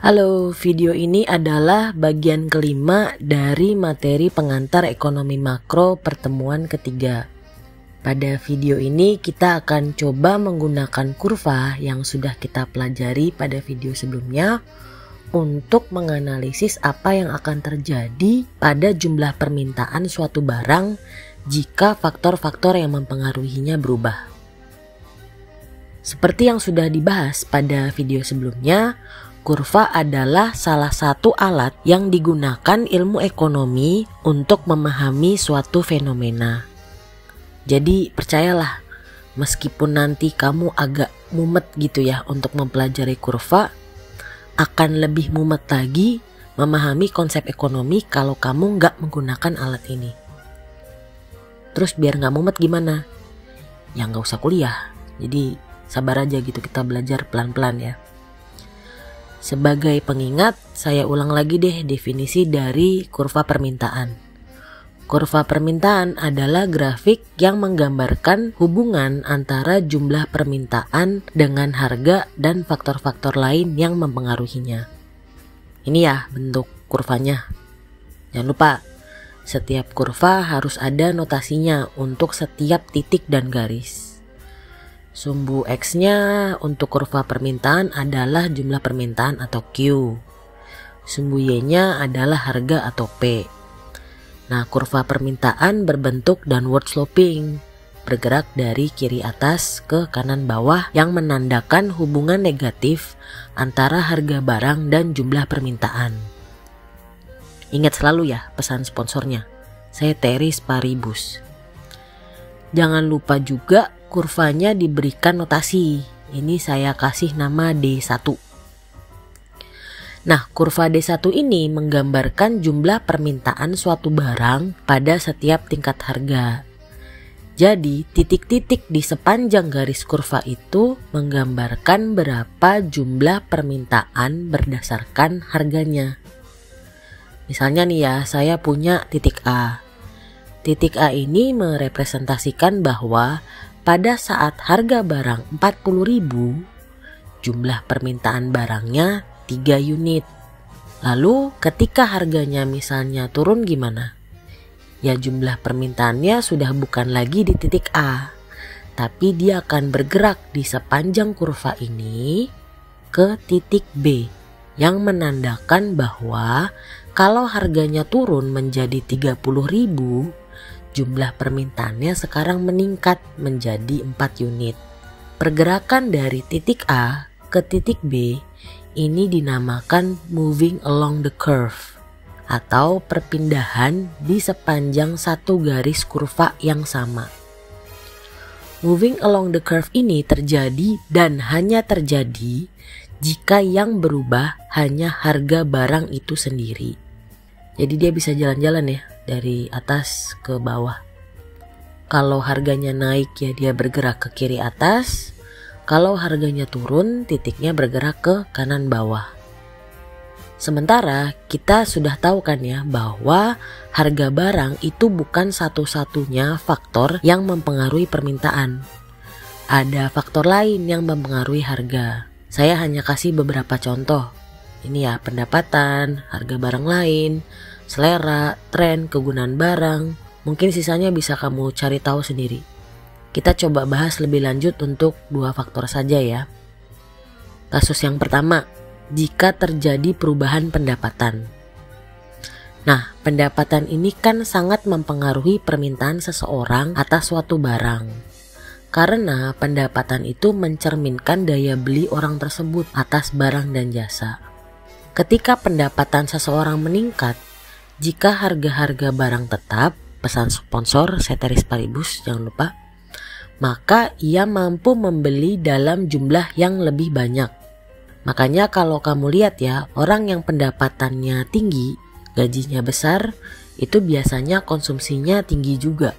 Halo, video ini adalah bagian kelima dari materi pengantar ekonomi makro pertemuan ketiga. Pada video ini kita akan coba menggunakan kurva yang sudah kita pelajari pada video sebelumnya untuk menganalisis apa yang akan terjadi pada jumlah permintaan suatu barang jika faktor-faktor yang mempengaruhinya berubah. Seperti yang sudah dibahas pada video sebelumnya, kurva adalah salah satu alat yang digunakan ilmu ekonomi untuk memahami suatu fenomena. Jadi percayalah, meskipun nanti kamu agak mumet gitu ya untuk mempelajari kurva, akan lebih mumet lagi memahami konsep ekonomi kalau kamu nggak menggunakan alat ini. Terus biar nggak mumet gimana? Ya nggak usah kuliah, jadi sabar aja gitu, kita belajar pelan-pelan ya. Sebagai pengingat, saya ulang lagi deh definisi dari kurva permintaan. Kurva permintaan adalah grafik yang menggambarkan hubungan antara jumlah permintaan dengan harga dan faktor-faktor lain yang mempengaruhinya. Ini ya bentuk kurvanya. Jangan lupa, setiap kurva harus ada notasinya untuk setiap titik dan garis. Sumbu X-nya untuk kurva permintaan adalah jumlah permintaan atau Q. Sumbu Y-nya adalah harga atau P. Nah, kurva permintaan berbentuk downward sloping, bergerak dari kiri atas ke kanan bawah yang menandakan hubungan negatif antara harga barang dan jumlah permintaan. Ingat selalu ya pesan sponsornya, Ceteris Paribus. Jangan lupa juga kurvanya diberikan notasi. Ini saya kasih nama D1. Nah, kurva D1 ini menggambarkan jumlah permintaan suatu barang pada setiap tingkat harga. Jadi, titik-titik di sepanjang garis kurva itu menggambarkan berapa jumlah permintaan berdasarkan harganya. Misalnya nih ya, saya punya titik A. Titik A ini merepresentasikan bahwa pada saat harga barang 40.000, jumlah permintaan barangnya 3 unit. Lalu ketika harganya misalnya turun gimana? Ya jumlah permintaannya sudah bukan lagi di titik A, tapi dia akan bergerak di sepanjang kurva ini ke titik B yang menandakan bahwa kalau harganya turun menjadi 30.000, jumlah permintaannya sekarang meningkat menjadi 4 unit. Pergerakan dari titik A ke titik B ini dinamakan moving along the curve atau perpindahan di sepanjang satu garis kurva yang sama. Moving along the curve ini terjadi dan hanya terjadi jika yang berubah hanya harga barang itu sendiri. Jadi dia bisa jalan-jalan ya dari atas ke bawah. Kalau harganya naik ya dia bergerak ke kiri atas. Kalau harganya turun titiknya bergerak ke kanan bawah. Sementara kita sudah tahu kan ya bahwa harga barang itu bukan satu-satunya faktor yang mempengaruhi permintaan. Ada faktor lain yang mempengaruhi harga. Saya hanya kasih beberapa contoh. Ini ya pendapatan, harga barang lain, selera, tren, kegunaan barang. Mungkin sisanya bisa kamu cari tahu sendiri. Kita coba bahas lebih lanjut untuk 2 faktor saja ya. Kasus yang pertama, jika terjadi perubahan pendapatan. Nah, pendapatan ini kan sangat mempengaruhi permintaan seseorang atas suatu barang. Karena pendapatan itu mencerminkan daya beli orang tersebut atas barang dan jasa. Ketika pendapatan seseorang meningkat, jika harga-harga barang tetap, pesan sponsor Ceteris Paribus jangan lupa, maka ia mampu membeli dalam jumlah yang lebih banyak. Makanya kalau kamu lihat ya, orang yang pendapatannya tinggi, gajinya besar, itu biasanya konsumsinya tinggi juga.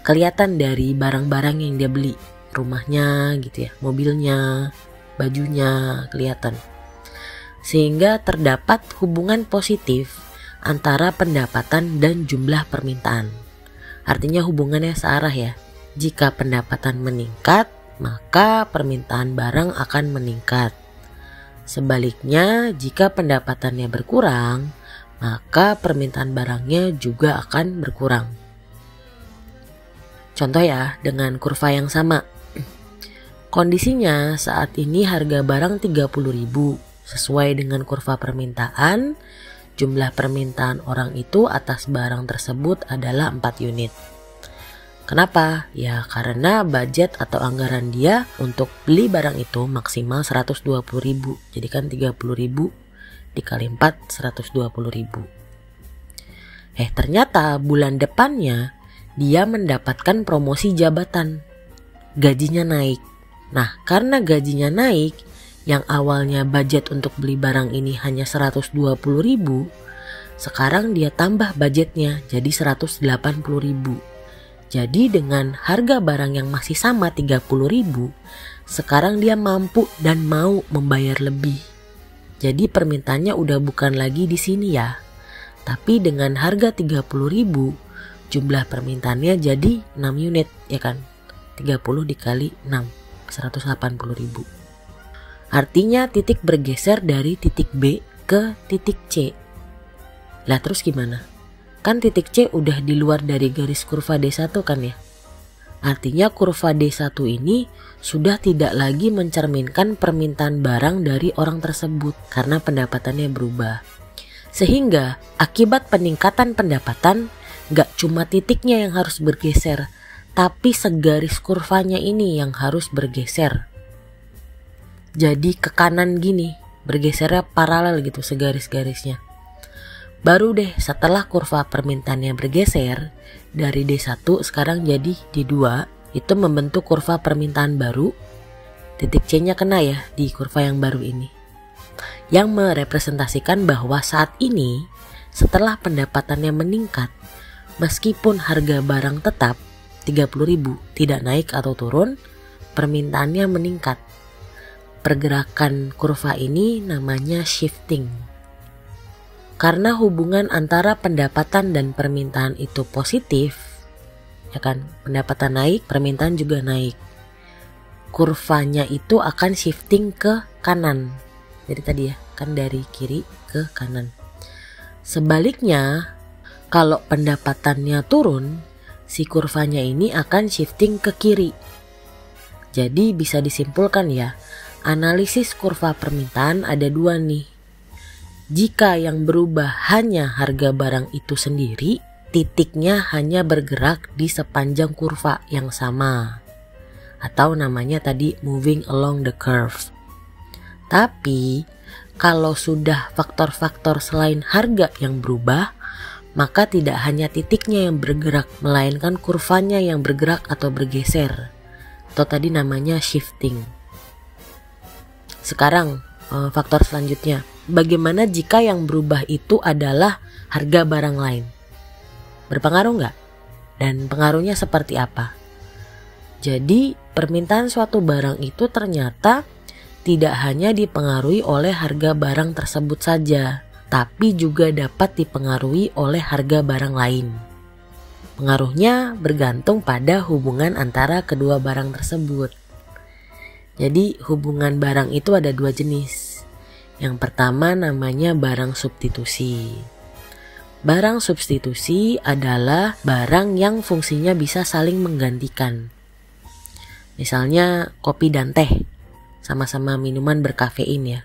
Kelihatan dari barang-barang yang dia beli, rumahnya gitu ya, mobilnya, bajunya kelihatan. Sehingga terdapat hubungan positif antara pendapatan dan jumlah permintaan. Artinya hubungannya searah ya. Jika pendapatan meningkat, maka permintaan barang akan meningkat. Sebaliknya, jika pendapatannya berkurang, maka permintaan barangnya juga akan berkurang. Contoh ya, dengan kurva yang sama. Kondisinya saat ini harga barang 30.000 sesuai dengan kurva permintaan. Jumlah permintaan orang itu atas barang tersebut adalah 4 unit. Kenapa? Ya karena budget atau anggaran dia untuk beli barang itu maksimal 120.000. Jadi kan 30.000 dikali 4 120.000. Ternyata bulan depannya dia mendapatkan promosi jabatan. Gajinya naik. Nah, karena gajinya naik, yang awalnya budget untuk beli barang ini hanya 120.000, sekarang dia tambah budgetnya jadi 180.000. Jadi dengan harga barang yang masih sama 30.000, sekarang dia mampu dan mau membayar lebih. Jadi permintaannya udah bukan lagi di sini ya. Tapi dengan harga 30.000, jumlah permintaannya jadi 6 unit ya kan. 30 dikali 6, 180.000. Artinya titik bergeser dari titik B ke titik C. Lah terus gimana? Kan titik C udah di luar dari garis kurva D1 kan ya. Artinya kurva D1 ini sudah tidak lagi mencerminkan permintaan barang dari orang tersebut karena pendapatannya berubah. Sehingga akibat peningkatan pendapatan gak cuma titiknya yang harus bergeser, tapi segaris kurvanya ini yang harus bergeser. Jadi ke kanan gini, bergesernya paralel gitu segaris-garisnya. Baru deh setelah kurva permintaannya bergeser dari D1 sekarang jadi D2, itu membentuk kurva permintaan baru. Titik C-nya kena ya di kurva yang baru ini, yang merepresentasikan bahwa saat ini setelah pendapatannya meningkat, meskipun harga barang tetap 30.000 tidak naik atau turun, permintaannya meningkat. Pergerakan kurva ini namanya shifting. Karena hubungan antara pendapatan dan permintaan itu positif, ya kan, pendapatan naik, permintaan juga naik. Kurvanya itu akan shifting ke kanan. Jadi tadi ya, kan dari kiri ke kanan. Sebaliknya, kalau pendapatannya turun, si kurvanya ini akan shifting ke kiri. Jadi bisa disimpulkan ya, analisis kurva permintaan ada dua nih. Jika yang berubah hanya harga barang itu sendiri, titiknya hanya bergerak di sepanjang kurva yang sama. Atau namanya tadi moving along the curve. Tapi kalau sudah faktor-faktor selain harga yang berubah, maka tidak hanya titiknya yang bergerak, melainkan kurvanya yang bergerak atau bergeser. Atau tadi namanya shifting. Sekarang faktor selanjutnya. Bagaimana jika yang berubah itu adalah harga barang lain? Berpengaruh nggak? Dan pengaruhnya seperti apa? Jadi permintaan suatu barang itu ternyata tidak hanya dipengaruhi oleh harga barang tersebut saja, tapi juga dapat dipengaruhi oleh harga barang lain. Pengaruhnya bergantung pada hubungan antara kedua barang tersebut. Jadi hubungan barang itu ada dua jenis. Yang pertama namanya barang substitusi. Barang substitusi adalah barang yang fungsinya bisa saling menggantikan. Misalnya kopi dan teh, sama-sama minuman berkafein ya.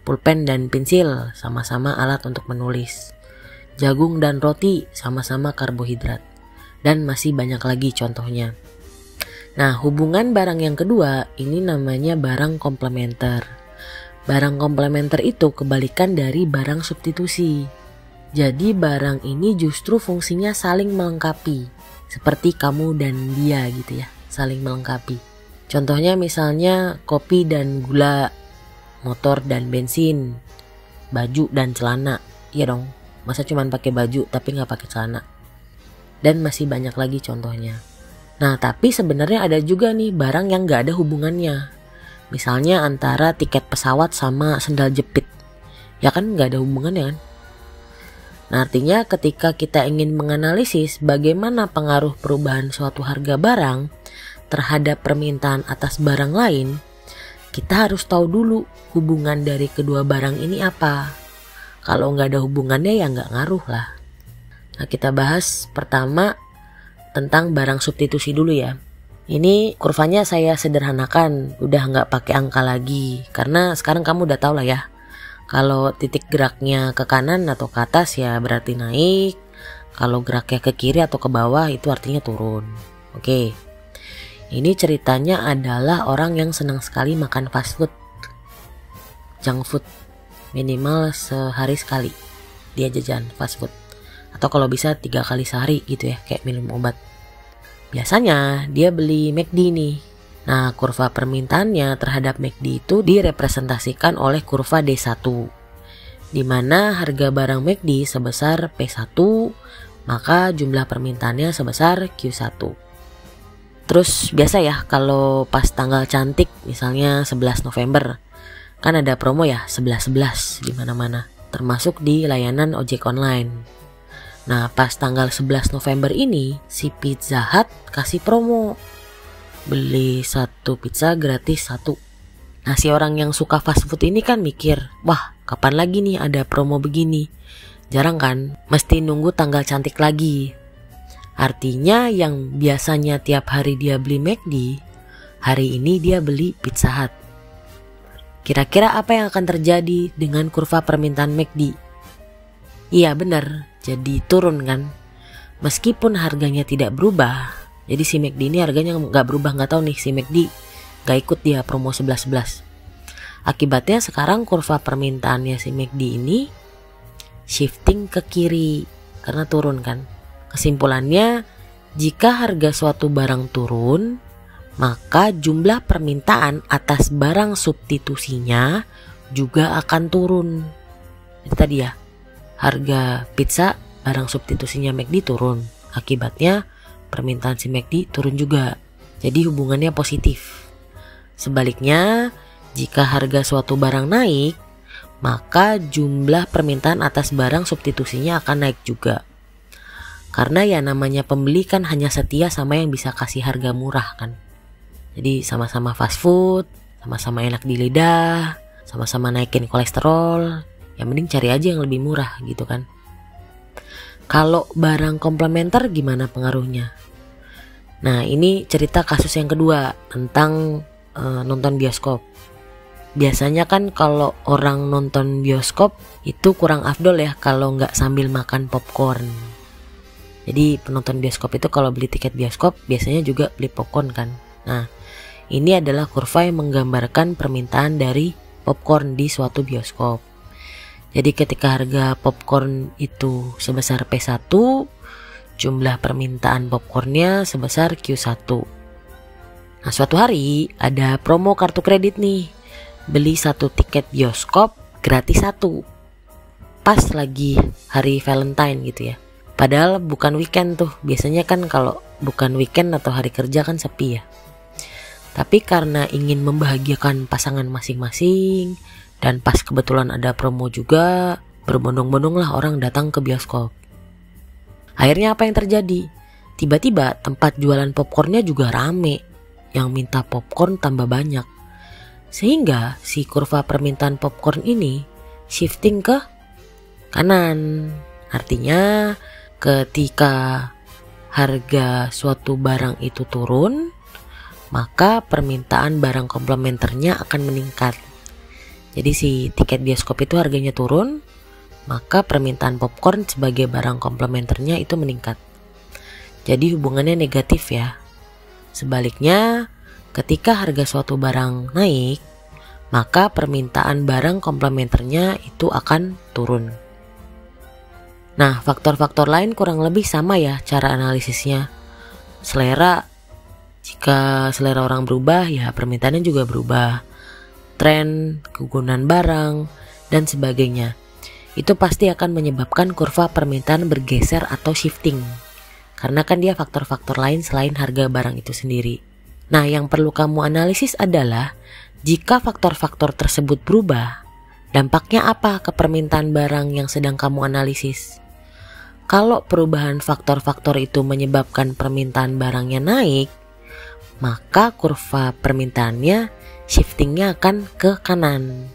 Pulpen dan pensil, sama-sama alat untuk menulis. Jagung dan roti, sama-sama karbohidrat. Dan masih banyak lagi contohnya. Nah, hubungan barang yang kedua ini namanya barang komplementer. Barang komplementer itu kebalikan dari barang substitusi. Jadi barang ini justru fungsinya saling melengkapi. Seperti kamu dan dia gitu ya, saling melengkapi. Contohnya misalnya kopi dan gula, motor dan bensin, baju dan celana. Iya dong, masa cuma pakai baju tapi nggak pakai celana. Dan masih banyak lagi contohnya. Nah tapi sebenarnya ada juga nih barang yang nggak ada hubungannya. Misalnya antara tiket pesawat sama sendal jepit. Ya kan nggak ada hubungannya kan. Nah artinya ketika kita ingin menganalisis bagaimana pengaruh perubahan suatu harga barang terhadap permintaan atas barang lain, kita harus tahu dulu hubungan dari kedua barang ini apa. Kalau nggak ada hubungannya ya nggak ngaruh lah. Nah, kita bahas pertama tentang barang substitusi dulu ya. Ini kurvanya saya sederhanakan, udah nggak pakai angka lagi. Karena sekarang kamu udah tahu lah ya. Kalau titik geraknya ke kanan atau ke atas ya berarti naik. Kalau geraknya ke kiri atau ke bawah itu artinya turun. Oke. Ini ceritanya adalah orang yang senang sekali makan fast food, junk food, minimal sehari sekali dia jajan fast food. Atau kalau bisa 3 kali sehari gitu ya, kayak minum obat. Biasanya dia beli McD nih. Nah, kurva permintaannya terhadap McD itu direpresentasikan oleh kurva D1, di mana harga barang McD sebesar P1, maka jumlah permintaannya sebesar Q1. Terus biasa ya kalau pas tanggal cantik misalnya 11 November kan ada promo ya 11.11 di mana-mana, termasuk di layanan ojek online. Nah, pas tanggal 11 November ini si Pizza Hut kasih promo. Beli 1 pizza gratis 1. Nah, si orang yang suka fast food ini kan mikir, "Wah, kapan lagi nih ada promo begini?" Jarang kan, mesti nunggu tanggal cantik lagi. Artinya yang biasanya tiap hari dia beli McD, hari ini dia beli Pizza Hut. Kira-kira apa yang akan terjadi dengan kurva permintaan McD? Iya benar, jadi turun kan. Meskipun harganya tidak berubah, jadi si McD ini harganya nggak berubah, nggak tahu nih si McD nggak ikut dia promo 11.11. Akibatnya sekarang kurva permintaannya si McD ini shifting ke kiri karena turun kan. Kesimpulannya, jika harga suatu barang turun, maka jumlah permintaan atas barang substitusinya juga akan turun. Itu tadi ya, harga pizza barang substitusinya McD turun. Akibatnya permintaan si McD turun juga. Jadi hubungannya positif. Sebaliknya, jika harga suatu barang naik, maka jumlah permintaan atas barang substitusinya akan naik juga. Karena ya namanya pembeli kan hanya setia sama yang bisa kasih harga murah kan. Jadi sama-sama fast food, sama-sama enak di lidah, sama-sama naikin kolesterol. Yang mending cari aja yang lebih murah gitu kan. Kalau barang komplementer gimana pengaruhnya? Nah, ini cerita kasus yang kedua tentang nonton bioskop. Biasanya kan kalau orang nonton bioskop itu kurang afdol ya kalau nggak sambil makan popcorn. Jadi penonton bioskop itu kalau beli tiket bioskop biasanya juga beli popcorn kan. Nah, ini adalah kurva yang menggambarkan permintaan dari popcorn di suatu bioskop. Jadi ketika harga popcorn itu sebesar P1, jumlah permintaan popcornnya sebesar Q1. Nah, suatu hari ada promo kartu kredit nih. Beli 1 tiket bioskop gratis 1. Pas lagi hari Valentine gitu ya. Padahal bukan weekend tuh. Biasanya kan kalau bukan weekend atau hari kerja kan sepi ya. Tapi karena ingin membahagiakan pasangan masing-masing dan pas kebetulan ada promo juga, berbondong-bondong lah orang datang ke bioskop. Akhirnya apa yang terjadi? Tiba-tiba tempat jualan popcornnya juga rame. Yang minta popcorn tambah banyak. Sehingga si kurva permintaan popcorn ini shifting ke kanan. Artinya ketika harga suatu barang itu turun, maka permintaan barang komplementernya akan meningkat. Jadi si tiket bioskop itu harganya turun, maka permintaan popcorn sebagai barang komplementernya itu meningkat. Jadi hubungannya negatif ya. Sebaliknya, ketika harga suatu barang naik, maka permintaan barang komplementernya itu akan turun. Nah, faktor-faktor lain kurang lebih sama ya cara analisisnya. Selera, jika selera orang berubah ya permintaannya juga berubah. Tren, kegunaan barang, dan sebagainya. Itu pasti akan menyebabkan kurva permintaan bergeser atau shifting. Karena kan dia faktor-faktor lain selain harga barang itu sendiri. Nah, yang perlu kamu analisis adalah jika faktor-faktor tersebut berubah, dampaknya apa ke permintaan barang yang sedang kamu analisis? Kalau perubahan faktor-faktor itu menyebabkan permintaan barangnya naik, maka kurva permintaannya shiftingnya akan ke kanan.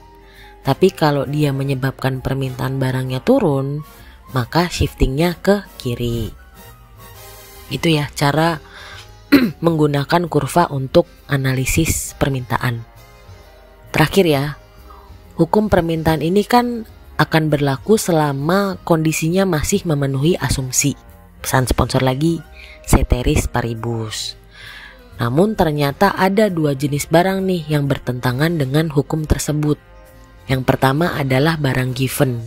Tapi kalau dia menyebabkan permintaan barangnya turun, maka shiftingnya ke kiri. Itu ya cara menggunakan kurva untuk analisis permintaan. Terakhir ya, hukum permintaan ini kan akan berlaku selama kondisinya masih memenuhi asumsi. Pesan sponsor lagi, ceteris paribus. Namun ternyata ada dua jenis barang nih yang bertentangan dengan hukum tersebut. Yang pertama adalah barang given.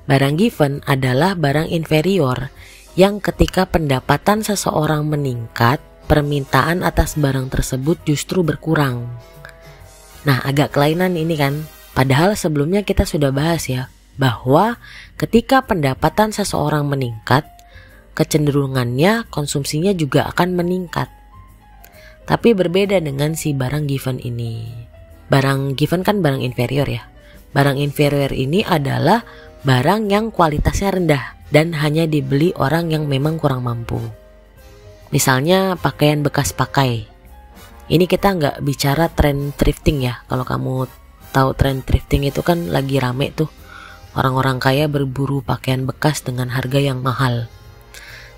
Barang given adalah barang inferior yang ketika pendapatan seseorang meningkat, permintaan atas barang tersebut justru berkurang. Nah, agak kelainan ini kan. Padahal sebelumnya kita sudah bahas ya, bahwa ketika pendapatan seseorang meningkat, kecenderungannya konsumsinya juga akan meningkat. Tapi berbeda dengan si barang given ini. Barang given kan barang inferior ya. Barang inferior ini adalah barang yang kualitasnya rendah dan hanya dibeli orang yang memang kurang mampu. Misalnya pakaian bekas pakai. Ini kita nggak bicara tren thrifting ya. Kalau kamu tahu tren thrifting itu kan lagi rame tuh. Orang-orang kaya berburu pakaian bekas dengan harga yang mahal.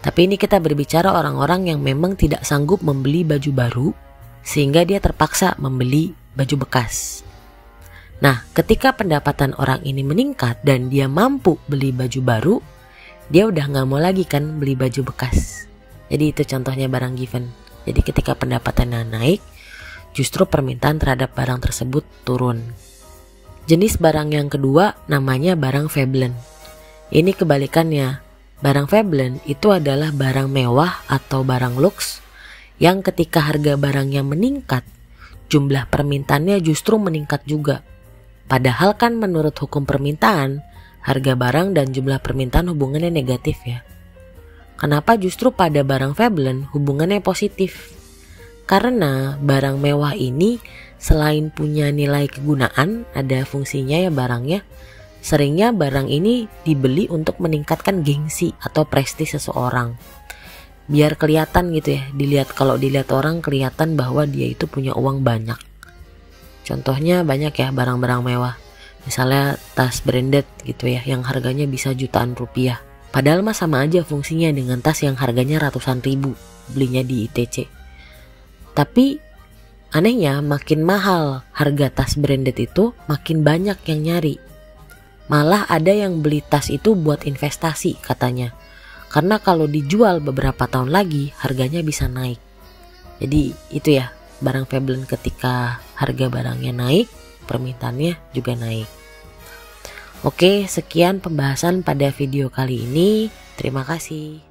Tapi ini kita berbicara orang-orang yang memang tidak sanggup membeli baju baru, sehingga dia terpaksa membeli baju bekas. Nah, ketika pendapatan orang ini meningkat dan dia mampu beli baju baru, dia udah gak mau lagi kan beli baju bekas. Jadi itu contohnya barang given. Jadi ketika pendapatannya naik, justru permintaan terhadap barang tersebut turun. Jenis barang yang kedua namanya barang Veblen. Ini kebalikannya. Barang Veblen itu adalah barang mewah atau barang luks yang ketika harga barangnya meningkat, jumlah permintaannya justru meningkat juga. Padahal kan menurut hukum permintaan, harga barang dan jumlah permintaan hubungannya negatif ya. Kenapa justru pada barang Veblen hubungannya positif? Karena barang mewah ini selain punya nilai kegunaan, ada fungsinya ya barangnya, seringnya barang ini dibeli untuk meningkatkan gengsi atau prestis seseorang. Biar kelihatan gitu ya, kalau dilihat orang kelihatan bahwa dia itu punya uang banyak. Contohnya banyak ya barang-barang mewah. Misalnya tas branded gitu ya, yang harganya bisa jutaan rupiah. Padahal mah sama aja fungsinya dengan tas yang harganya ratusan ribu, belinya di ITC. Tapi anehnya makin mahal harga tas branded itu, makin banyak yang nyari. Malah ada yang beli tas itu buat investasi katanya. Karena kalau dijual beberapa tahun lagi harganya bisa naik. Jadi itu ya, barang Veblen ketika harga barangnya naik, permintaannya juga naik. Oke, sekian pembahasan pada video kali ini. Terima kasih.